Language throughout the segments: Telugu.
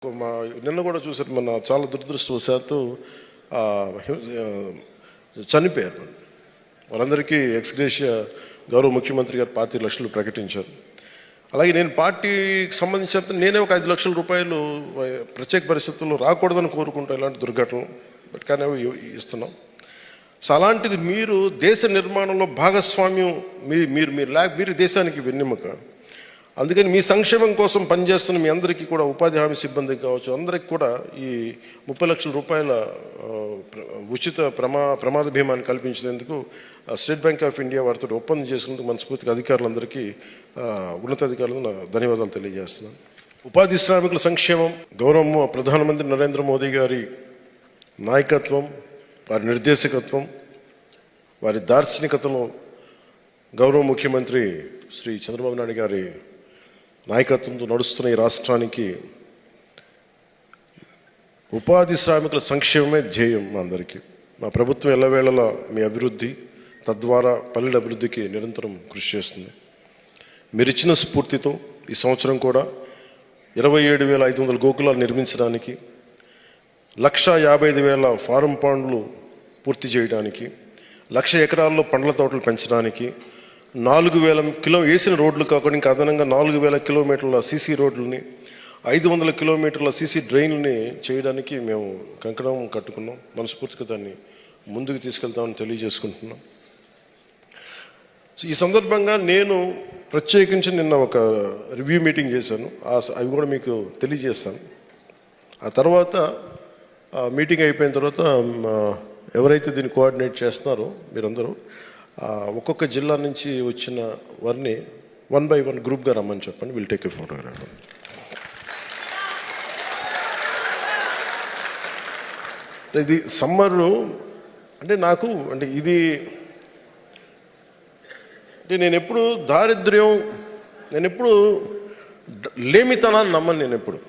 నిన్న కూడా చూసారు, మన చాలా దురదృష్టవశాత్తు చనిపోయారు. వాళ్ళందరికీ ఎక్స్గ్రేషియా గౌరవ ముఖ్యమంత్రి గారు 25 లక్షలు ప్రకటించారు. అలాగే నేను పార్టీకి సంబంధించిన నేనే ఒక 5 లక్షల రూపాయలు ప్రత్యేక పరిస్థితుల్లో రాకూడదని కోరుకుంటా ఇలాంటి దుర్ఘటనలు, బట్ కానీ అవి ఇస్తున్నాం. సో అలాంటిది మీరు దేశ నిర్మాణంలో భాగస్వామ్యం మీరు దేశానికి వెన్నెముక. అందుకని మీ సంక్షేమం కోసం పనిచేస్తున్న మీ అందరికీ కూడా, ఉపాధి హామీ సిబ్బందికి కావచ్చు, అందరికీ కూడా ఈ 30 లక్షల రూపాయల ఉచిత ప్రమాద భీమాన్ని కల్పించినందుకు స్టేట్ బ్యాంక్ ఆఫ్ ఇండియా వారితో ఒప్పందం చేసుకున్నందుకు మనస్ఫూర్తిగా అధికారులందరికీ, ఉన్నతాధికారులకు ధన్యవాదాలు తెలియజేస్తున్నాను. ఉపాధి శ్రామికుల సంక్షేమం, గౌరవ ప్రధానమంత్రి నరేంద్ర మోదీ గారి నాయకత్వం, వారి నిర్దేశకత్వం, వారి దార్శనికతలో గౌరవ ముఖ్యమంత్రి శ్రీ చంద్రబాబు నాయుడు గారి నాయకత్వంతో నడుస్తున్న ఈ రాష్ట్రానికి ఉపాధి శ్రామికుల సంక్షేమమే ధ్యేయం. మా అందరికీ మా ప్రభుత్వం ఎల్లవేళలా మీ అభివృద్ధి, తద్వారా పల్లెల అభివృద్ధికి నిరంతరం కృషి చేస్తుంది. మీరు ఇచ్చిన స్ఫూర్తితో ఈ సంవత్సరం కూడా 27,500 గోకులాలు నిర్మించడానికి, 1,55,000 ఫారం పాండ్లు పూర్తి చేయడానికి, 1,00,000 ఎకరాల్లో పండ్ల తోటలు పెంచడానికి, 4,000 వేసిన రోడ్లు కాకుండా ఇంకా అదనంగా 4,000 కిలోమీటర్ల సీసీ రోడ్లని, 500 కిలోమీటర్ల సీసీ డ్రైన్లని చేయడానికి మేము కంకణం కట్టుకున్నాం. మనస్ఫూర్తిగా దాన్ని ముందుకు తీసుకెళ్తామని తెలియజేసుకుంటున్నాం. ఈ సందర్భంగా నేను ప్రత్యేకించి నిన్న ఒక రివ్యూ మీటింగ్ చేశాను, అవి కూడా మీకు తెలియజేస్తాను. ఆ తర్వాత మీటింగ్ అయిపోయిన తర్వాత ఎవరైతే దీన్ని కోఆర్డినేట్ చేస్తున్నారో మీరందరూ ఒక్కొక్క జిల్లా నుంచి వచ్చిన వారిని 1 by 1 గ్రూప్గా రమ్మని చెప్పండి. Will take a photograph. ఇది సమ్మరు అంటే నాకు ఇది నేను ఎప్పుడు దారిద్ర్యం, నేను ఎప్పుడు లేమితనాన్ని నమ్మను. నేను ఎప్పుడు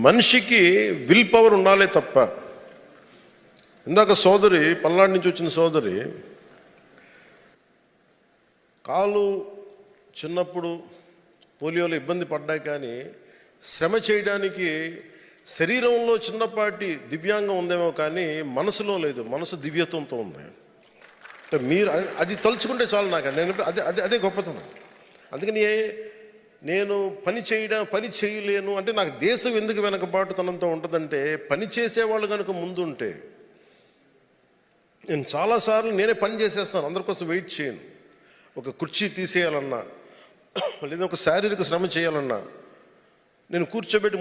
మనిషికి విల్ పవర్ ఉండాలే తప్ప. ఇందాక సోదరి, పల్నాడు నుంచి వచ్చిన సోదరి, కాలు చిన్నప్పుడు పోలియోలో ఇబ్బంది పడ్డా కానీ శ్రమ చేయడానికి శరీరంలో చిన్నపాటి దివ్యాంగం ఉందేమో కానీ మనసులో లేదు. మనసు దివ్యత్వంతో ఉంది. అంటే మీరు అది తలుచుకుంటే చాలు నాకు. అదే గొప్పతనం. అందుకని నేను పని చేయలేను అంటే నాకు దేశం ఎందుకు వెనకబాటుతనంతో ఉంటుందంటే, పని చేసేవాళ్ళు కనుక ముందుంటే నేను చాలాసార్లు నేనే పని చేసేస్తాను. అందరి కోసం వెయిట్ చేయను. ఒక కుర్చీ తీసేయాలన్నా లేదా ఒక శారీరక శ్రమ చేయాలన్నా నేను కూర్చోబెట్టి